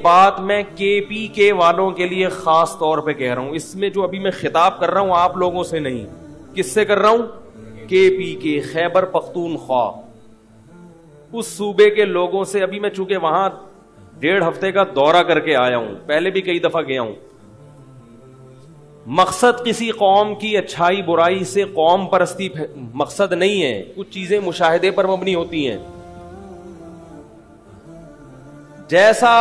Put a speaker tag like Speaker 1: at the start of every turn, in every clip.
Speaker 1: بات میں کے پی کے والوں کے لیے خاص طور پہ کہہ رہا ہوں. اس میں جو ابھی میں خطاب کر رہا ہوں آپ لوگوں سے نہیں, کس سے کر رہا ہوں؟ کے پی کے, خیبر پختونخوا, اس صوبے کے لوگوں سے. ابھی میں چونکہ وہاں 1.5 ہفتے کا دورہ کر کے آیا ہوں, پہلے بھی کئی دفعہ گیا ہوں. مقصد کسی قوم کی اچھائی برائی سے قوم پرستی مقصد نہیں ہے. کچھ چیزیں مشاہدے پر مبنی ہوتی ہیں. جیسا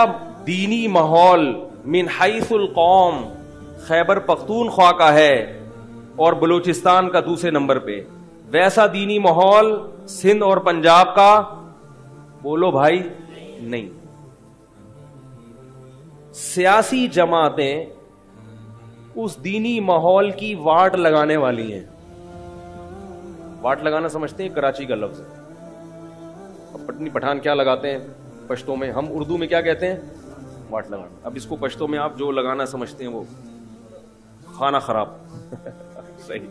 Speaker 1: دینی ماحول من حیث القوم خیبر پختونخوا کا ہے اور بلوچستان کا دوسرے نمبر پہ, ویسا دینی ماحول سندھ اور پنجاب کا بولو بھائی نہیں. سیاسی جماعتیں اس دینی ماحول کی واٹ لگانے والی ہیں. واٹ لگانا سمجھتے ہیں کراچی کا لفظ ہے. اب پٹنی پٹھان کیا لگاتے ہیں پشتوں میں, ہم اردو میں کیا کہتے ہیں؟ واٹ لگانا. اب اس کو پشتوں میں آپ جو لگانا سمجھتے ہیں وہ کھانا خراب. صحیح.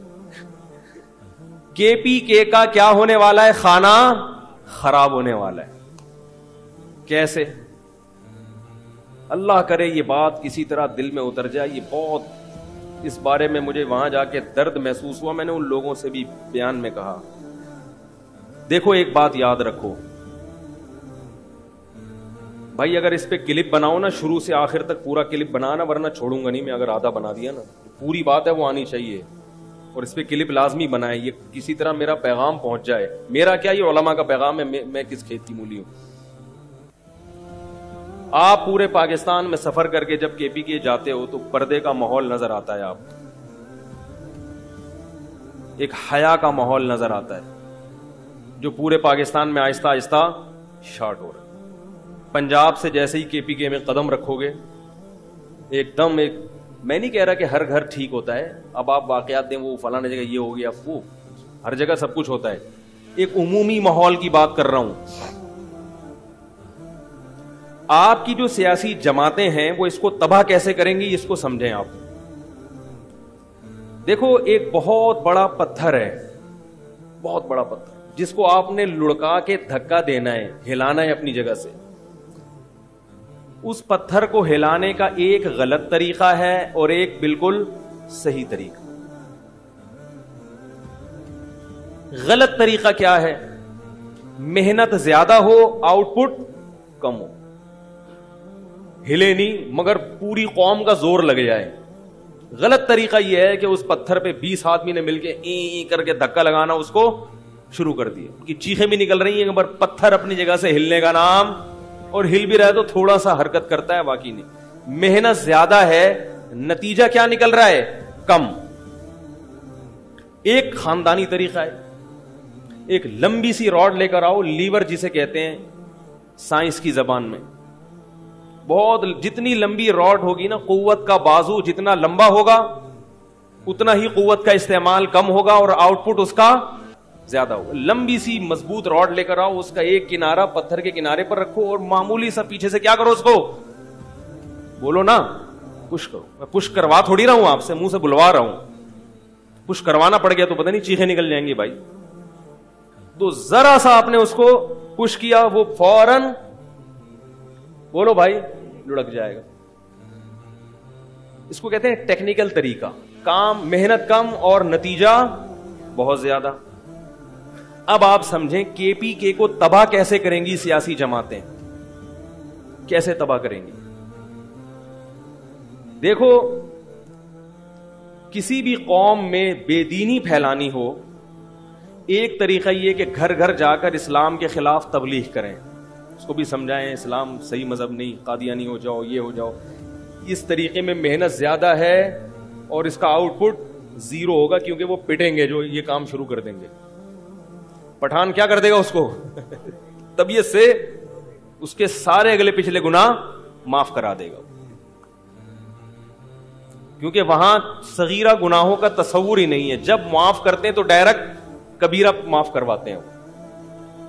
Speaker 1: کے پی کے کا کیا ہونے والا ہے؟ کھانا خراب ہونے والا ہے. کیسے؟ اللہ کرے یہ بات کسی طرح دل میں اتر جائے. یہ بہت, اس بارے میں مجھے وہاں جا کے درد محسوس ہوا. میں نے ان لوگوں سے بھی بیان میں کہا, دیکھو ایک بات یاد رکھو بھائی, اگر اس پہ کلپ بناؤ نا شروع سے آخر تک پورا کلپ بنانا, ورنہ چھوڑوں گا نہیں میں. اگر آدھا بنا دیا نا, پوری بات ہے وہ آنی چاہیے, اور اس پہ کلپ لازمی بنائے. یہ کسی طرح میرا پیغام پہنچ جائے. میرا کیا, یہ علماء کا پیغام ہے. میں کس کھیت کی مولی ہوں. آپ پورے پاکستان میں سفر کر کے جب کے پی کے جاتے ہو تو پردے کا ماحول نظر آتا ہے, آپ ایک حیا کا ماحول نظر آتا ہے جو پورے پاکستان میں آہستہ آہستہ شارٹ ہو رہا ہے. پنجاب سے جیسے ہی کے پی کے میں قدم رکھو گے ایک دم ایک, میں نہیں کہہ رہا کہ ہر گھر ٹھیک ہوتا ہے. اب آپ واقعات دیں وہ فلاں جگہ یہ ہو گیا, وہ ہر جگہ سب کچھ ہوتا ہے. ایک عمومی ماحول کی بات کر رہا ہوں. آپ کی جو سیاسی جماعتیں ہیں وہ اس کو تباہ کیسے کریں گی, اس کو سمجھیں آپ. دیکھو ایک بہت بڑا پتھر ہے, بہت بڑا پتھر, جس کو آپ نے لڑکا کے دھکا دینا ہے, ہلانا ہے اپنی جگہ سے. اس پتھر کو ہلانے کا ایک غلط طریقہ ہے اور ایک بالکل صحیح طریقہ. غلط طریقہ کیا ہے؟ محنت زیادہ ہو, آؤٹ پٹ کم ہو. ہلے نہیں مگر پوری قوم کا زور لگ جائے. غلط طریقہ یہ ہے کہ اس پتھر پہ 20 آدمی نے مل کے ای کر کے دھکا لگانا, اس کو شروع کر دیا. ان کی چیخیں بھی نکل رہی ہیں, مگر پتھر اپنی جگہ سے ہلنے کا نام, اور ہل بھی رہا ہے تو تھوڑا سا حرکت کرتا ہے, باقی نہیں. محنت زیادہ ہے, نتیجہ کیا نکل رہا ہے؟ کم. ایک خاندانی طریقہ ہے, ایک لمبی سی راڈ لے کر آؤ, لیور جسے کہتے ہیں سائنس کی زبان میں. بہت جتنی لمبی راڈ ہوگی نا, قوت کا بازو جتنا لمبا ہوگا اتنا ہی قوت کا استعمال کم ہوگا اور آؤٹ پٹ اس کا زیادہ ہوگا. لمبی سی مضبوط راڈ لے کر آؤ, اس کا ایک کنارہ پتھر کے کنارے پر رکھو اور معمولی سا پیچھے سے کیا کرو, اس کو بولو نا پش کرو. میں پش کروا تھوڑی رہا ہوں آپ سے, منہ سے بلوا رہا ہوں. پش کروانا پڑ گیا تو پتہ نہیں چیخیں نکل جائیں گی بھائی. تو ذرا سا آپ نے اس کو پش کیا, وہ فوراً بولو بھائی لڑک جائے گا. اس کو کہتے ہیں ٹیکنیکل طریقہ. کام محنت کم اور نتیجہ بہت زیادہ. اب آپ سمجھیں کے پی کے کو تباہ کیسے کریں گی سیاسی جماعتیں, کیسے تباہ کریں گی؟ دیکھو کسی بھی قوم میں بے دینی پھیلانی ہو, ایک طریقہ یہ کہ گھر گھر جا کر اسلام کے خلاف تبلیغ کریں, اس کو بھی سمجھائیں اسلام صحیح مذہب نہیں, قادیانی ہو جاؤ, یہ ہو جاؤ. اس طریقے میں محنت زیادہ ہے اور اس کا آؤٹ پٹ زیرو ہوگا, کیونکہ وہ پٹیں گے جو یہ کام شروع کر دیں گے. پٹھان کیا کر دے گا اس کو طبیعت سے اس کے سارے اگلے پچھلے گناہ معاف کرا دے گا, کیونکہ وہاں صغیرہ گناہوں کا تصور ہی نہیں ہے. جب معاف کرتے ہیں تو ڈائریکٹ کبیرہ معاف کرواتے ہیں.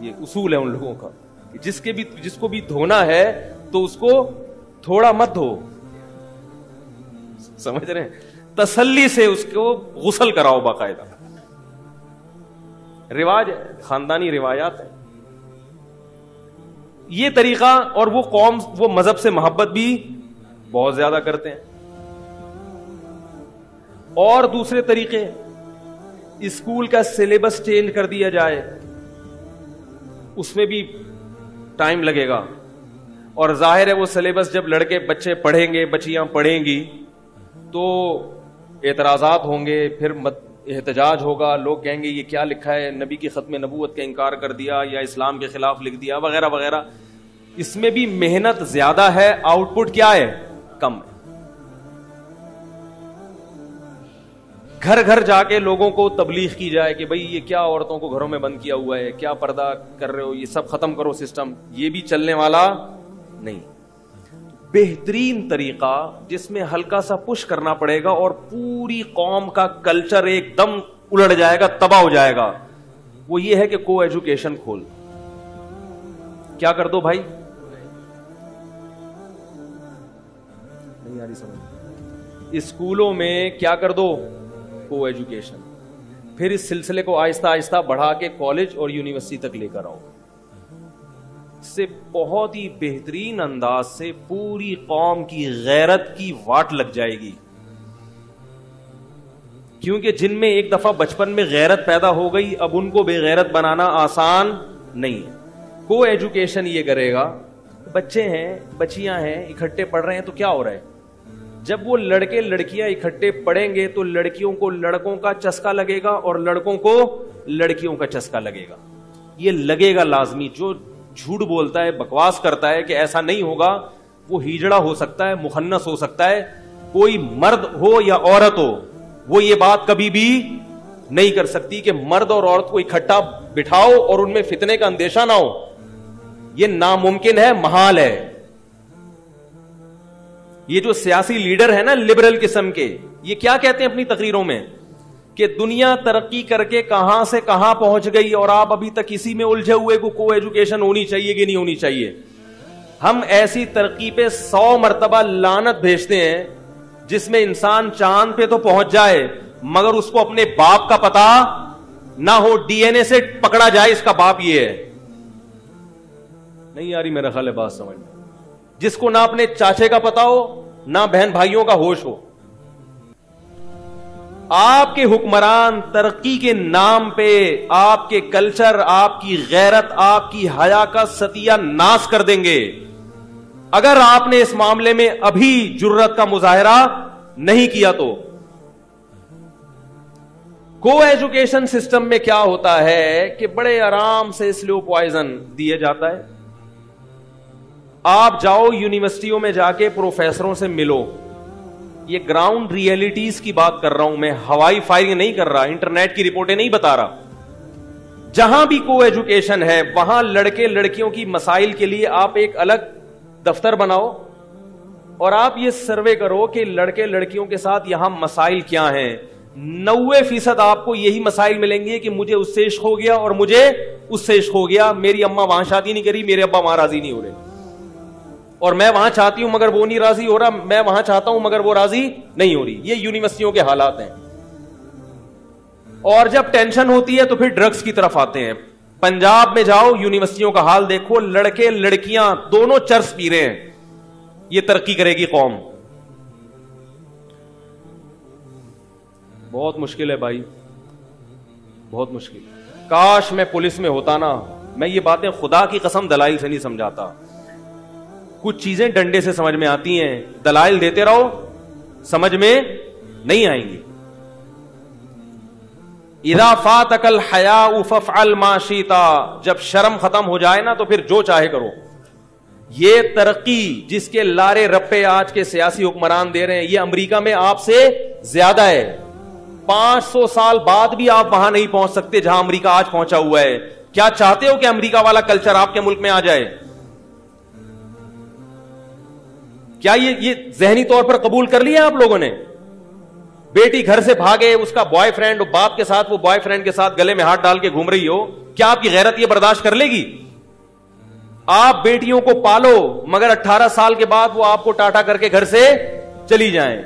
Speaker 1: یہ اصول ہے ان لوگوں کا, جس کو بھی دھونا ہے تو اس کو تھوڑا مت دھو, سمجھ رہے ہیں, تسلی سے اس کو غسل کراؤ باقاعدہ. رواج ہے, خاندانی روایات ہے. یہ طریقہ, اور وہ قوم وہ مذہب سے محبت بھی بہت زیادہ کرتے ہیں. اور دوسرے طریقے, اسکول کا سلیبس چینج کر دیا جائے, اس میں بھی ٹائم لگے گا, اور ظاہر ہے وہ سلیبس جب لڑکے بچے پڑھیں گے, بچیاں پڑھیں گی, تو اعتراضات ہوں گے, پھر احتجاج ہوگا, لوگ کہیں گے یہ کیا لکھا ہے, نبی کی ختم نبوت کا انکار کر دیا یا اسلام کے خلاف لکھ دیا وغیرہ وغیرہ. اس میں بھی محنت زیادہ ہے, آؤٹ پٹ کیا ہے, کم ہے. گھر گھر جا کے لوگوں کو تبلیغ کی جائے کہ بھئی یہ کیا عورتوں کو گھروں میں بند کیا ہوا ہے, کیا پردہ کر رہے ہو, یہ سب ختم کرو سسٹم, یہ بھی چلنے والا نہیں. بہترین طریقہ جس میں ہلکا سا پش کرنا پڑے گا اور پوری قوم کا کلچر ایک دم الٹ جائے گا, تباہ ہو جائے گا, وہ یہ ہے کہ کو ایجوکیشن کھول. کیا کر دو بھائی, نہیں آ رہی سمجھ, اسکولوں میں کیا کر دو, کو ایجوکیشن. پھر اس سلسلے کو آہستہ آہستہ بڑھا کے کالج اور یونیورسٹی تک لے کر آؤ. سے بہت ہی بہترین انداز سے پوری قوم کی غیرت کی واٹ لگ جائے گی, کیونکہ جن میں ایک دفعہ بچپن میں غیرت پیدا ہو گئی, اب ان کو بے غیرت بنانا آسان نہیں ہے. کو ایجوکیشن یہ کرے گا, بچے ہیں بچیاں ہیں اکٹھے پڑھ رہے ہیں, تو کیا ہو رہا ہے, جب وہ لڑکے لڑکیاں اکٹھے پڑھیں گے تو لڑکیوں کو لڑکوں کا چسکا لگے گا اور لڑکوں کو لڑکیوں کا چسکا لگے گا. یہ لگے گا لازمی. جو جھوٹ بولتا ہے, بکواس کرتا ہے کہ ایسا نہیں ہوگا, وہ ہیجڑا ہو سکتا ہے, مخنث ہو سکتا ہے, کوئی مرد ہو یا عورت ہو, وہ یہ بات کبھی بھی نہیں کر سکتی کہ مرد اور عورت کو اکٹھا بٹھاؤ اور ان میں فتنے کا اندیشہ نہ ہو. یہ ناممکن ہے, محال ہے. یہ جو سیاسی لیڈر ہے نا لبرل قسم کے, یہ کیا کہتے ہیں اپنی تقریروں میں کہ دنیا ترقی کر کے کہاں سے کہاں پہنچ گئی اور آپ ابھی تک اسی میں الجھے ہوئے کو ایجوکیشن ہونی چاہیے کہ نہیں ہونی چاہیے. ہم ایسی ترقی پہ 100 مرتبہ لعنت بھیجتے ہیں جس میں انسان چاند پہ تو پہنچ جائے مگر اس کو اپنے باپ کا پتا نہ ہو, ڈی این اے سے پکڑا جائے اس کا باپ یہ ہے. نہیں آ رہی میرا خیال ہے بات سمجھ, جس کو نہ اپنے چاچے کا پتا ہو نہ بہن بھائیوں کا ہوش ہو. آپ کے حکمران ترقی کے نام پہ آپ کے کلچر, آپ کی غیرت, آپ کی حیا کا ستیہ ناش کر دیں گے اگر آپ نے اس معاملے میں ابھی جرت کا مظاہرہ نہیں کیا تو. کو ایجوکیشن سسٹم میں کیا ہوتا ہے کہ بڑے آرام سے سلو پوائزن دیا جاتا ہے. آپ جاؤ یونیورسٹیوں میں جا کے پروفیسروں سے ملو, یہ گراؤنڈ ریئلٹیز کی بات کر رہا ہوں میں, ہوائی فائرنگ نہیں کر رہا, انٹرنیٹ کی رپورٹیں نہیں بتا رہا. جہاں بھی کو ایجوکیشن ہے وہاں لڑکے لڑکیوں کی مسائل کے لیے آپ ایک الگ دفتر بناؤ اور آپ یہ سروے کرو کہ لڑکے لڑکیوں کے ساتھ یہاں مسائل کیا ہیں. 90% آپ کو یہی مسائل ملیں گے کہ مجھے اس سے عشق ہو گیا اور مجھے اس سے عشق ہو گیا, میری اماں وہاں شادی نہیں کری, میرے ابا وہاں راضی نہیں ہو رہے, اور میں وہاں چاہتی ہوں مگر وہ نہیں راضی ہو رہا, میں وہاں چاہتا ہوں مگر وہ راضی نہیں ہو رہی. یہ یونیورسٹیوں کے حالات ہیں. اور جب ٹینشن ہوتی ہے تو پھر ڈرگز کی طرف آتے ہیں. پنجاب میں جاؤ یونیورسٹیوں کا حال دیکھو, لڑکے لڑکیاں دونوں چرس پی رہے ہیں. یہ ترقی کرے گی قوم؟ بہت مشکل ہے بھائی, بہت مشکل. کاش میں پولیس میں ہوتا نا, میں یہ باتیں خدا کی قسم دلائل سے نہیں سمجھاتا. کچھ چیزیں ڈنڈے سے سمجھ میں آتی ہیں, دلائل دیتے رہو سمجھ میں نہیں آئیں گی. اذا فاتک الحیاء فافعل ما شئت, جب شرم ختم ہو جائے نا تو پھر جو چاہے کرو. یہ ترقی جس کے لارے رپے آج کے سیاسی حکمران دے رہے ہیں, یہ امریکہ میں آپ سے زیادہ ہے. 500 سال بعد بھی آپ وہاں نہیں پہنچ سکتے جہاں امریکہ آج پہنچا ہوا ہے. کیا چاہتے ہو کہ امریکہ والا کلچر آپ کے ملک میں آ جائے؟ کیا یہ ذہنی طور پر قبول کر لیا آپ لوگوں نے؟ بیٹی گھر سے بھاگے, اس کا بوائے فرینڈ باپ کے ساتھ, وہ بوائے فرینڈ کے ساتھ گلے میں ہاتھ ڈال کے گھوم رہی ہو, کیا آپ کی غیرت یہ برداشت کر لے گی؟ آپ بیٹیوں کو پالو مگر 18 سال کے بعد وہ آپ کو ٹاٹا کر کے گھر سے چلی جائیں,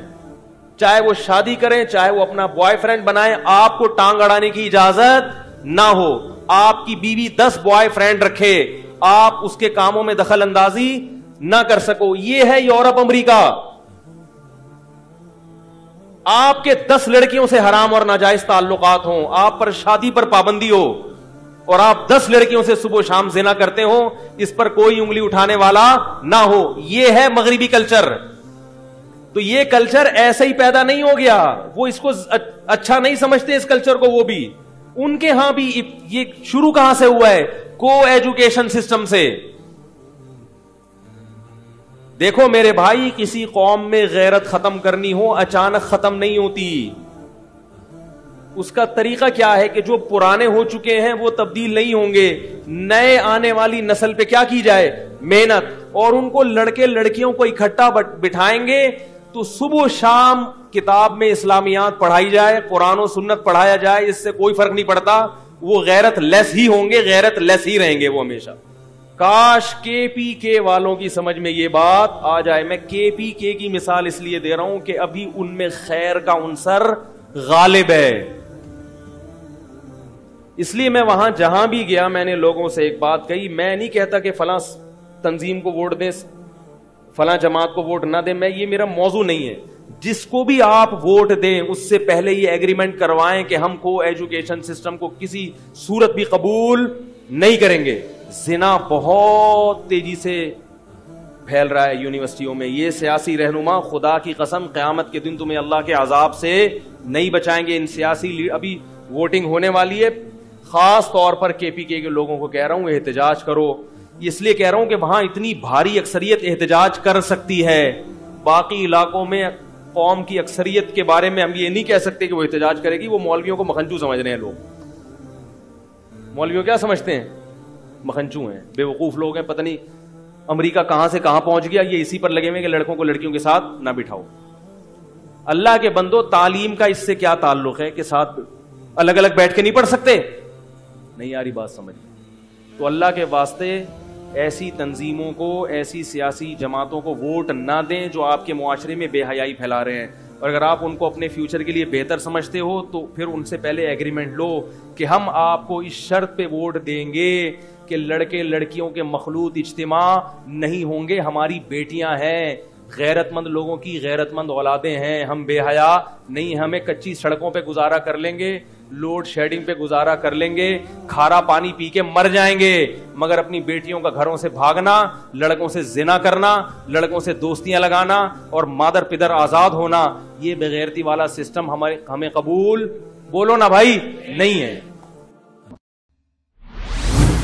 Speaker 1: چاہے وہ شادی کریں چاہے وہ اپنا بوائے فرینڈ بنائیں, آپ کو ٹانگ اڑانے کی اجازت نہ ہو. آپ کی بیوی 10 بوائے فرینڈ رکھے, آپ اس کے کاموں میں دخل اندازی نہ کر سکو. یہ ہے یورپ امریکہ. آپ کے 10 لڑکیوں سے حرام اور ناجائز تعلقات ہوں, آپ پر شادی پر پابندی ہو, اور آپ 10 لڑکیوں سے صبح و شام زنا کرتے ہو, اس پر کوئی انگلی اٹھانے والا نہ ہو. یہ ہے مغربی کلچر. تو یہ کلچر ایسے ہی پیدا نہیں ہو گیا, وہ اس کو اچھا نہیں سمجھتے اس کلچر کو. وہ بھی ان کے ہاں بھی یہ شروع کہاں سے ہوا ہے؟ کو ایجوکیشن سسٹم سے. دیکھو میرے بھائی, کسی قوم میں غیرت ختم کرنی ہو اچانک ختم نہیں ہوتی. اس کا طریقہ کیا ہے کہ جو پرانے ہو چکے ہیں وہ تبدیل نہیں ہوں گے. نئے آنے والی نسل پہ کیا کی جائے؟ محنت. اور ان کو لڑکے لڑکیوں کو اکٹھا بٹھائیں گے تو صبح و شام کتاب میں اسلامیات پڑھائی جائے, قرآن و سنت پڑھایا جائے, اس سے کوئی فرق نہیں پڑتا. وہ غیرت لیس ہی ہوں گے, غیرت لیس ہی رہیں گے وہ ہمیشہ. کاش کے پی کے والوں کی سمجھ میں یہ بات آ جائے. میں کے پی کے کی مثال اس لیے دے رہا ہوں کہ ابھی ان میں خیر کا عنصر غالب ہے. اس لیے میں وہاں جہاں بھی گیا میں نے لوگوں سے ایک بات کہی, میں نہیں کہتا کہ فلاں تنظیم کو ووٹ دیں, فلاں جماعت کو ووٹ نہ دیں, یہ میرا موضوع نہیں ہے. جس کو بھی آپ ووٹ دیں اس سے پہلے یہ ایگریمنٹ کروائیں کہ ہم کو ایجوکیشن سسٹم کو کسی صورت بھی قبول نہیں کریں گے. زنا بہت تیزی سے پھیل رہا ہے یونیورسٹیوں میں. یہ سیاسی رہنما خدا کی قسم قیامت کے دن تمہیں اللہ کے عذاب سے نہیں بچائیں گے. ان سیاسی ابھی ووٹنگ ہونے والی ہے, خاص طور پر کے پی کے لوگوں کو کہہ رہا ہوں احتجاج کرو. اس لیے کہہ رہا ہوں کہ وہاں اتنی بھاری اکثریت احتجاج کر سکتی ہے. باقی علاقوں میں قوم کی اکثریت کے بارے میں ہم یہ نہیں کہہ سکتے کہ وہ احتجاج کرے گی. وہ مولویوں کو مکھنچو سمجھ رہے ہیں لوگ. مولویوں کیا سمجھتے ہیں؟ مکھنچو ہیں, بے وقوف لوگ ہیں. پتہ نہیں امریکہ کہاں سے کہاں پہنچ گیا, یہ اسی پر لگے ہوئے کہ لڑکوں کو لڑکیوں کے ساتھ نہ بٹھاؤ. اللہ کے بندو, تعلیم کا اس سے کیا تعلق ہے کہ ساتھ الگ الگ بیٹھ کے نہیں پڑھ سکتے؟ نہیں آ رہی بات سمجھ. تو اللہ کے واسطے ایسی تنظیموں کو, ایسی سیاسی جماعتوں کو ووٹ نہ دیں جو آپ کے معاشرے میں بے حیائی پھیلا رہے ہیں. اور اگر آپ ان کو اپنے فیوچر کے لیے بہتر سمجھتے ہو تو پھر ان سے پہلے ایگریمنٹ لو کہ ہم آپ کو اس شرط پہ ووٹ دیں گے کہ لڑکے لڑکیوں کے مخلوط اجتماع نہیں ہوں گے. ہماری بیٹیاں ہیں, غیرت مند لوگوں کی غیرت مند اولادیں ہیں, ہم بے حیا نہیں. ہمیں کچی سڑکوں پہ گزارا کر لیں گے, لوڈ شیڈنگ پہ گزارا کر لیں گے, کھارا پانی پی کے مر جائیں گے, مگر اپنی بیٹیوں کا گھروں سے بھاگنا, لڑکوں سے زنا کرنا, لڑکوں سے دوستیاں لگانا اور مادر پدر آزاد ہونا, یہ بغیرتی والا سسٹم ہمیں قبول, بولو نا بھائی, نہیں ہے.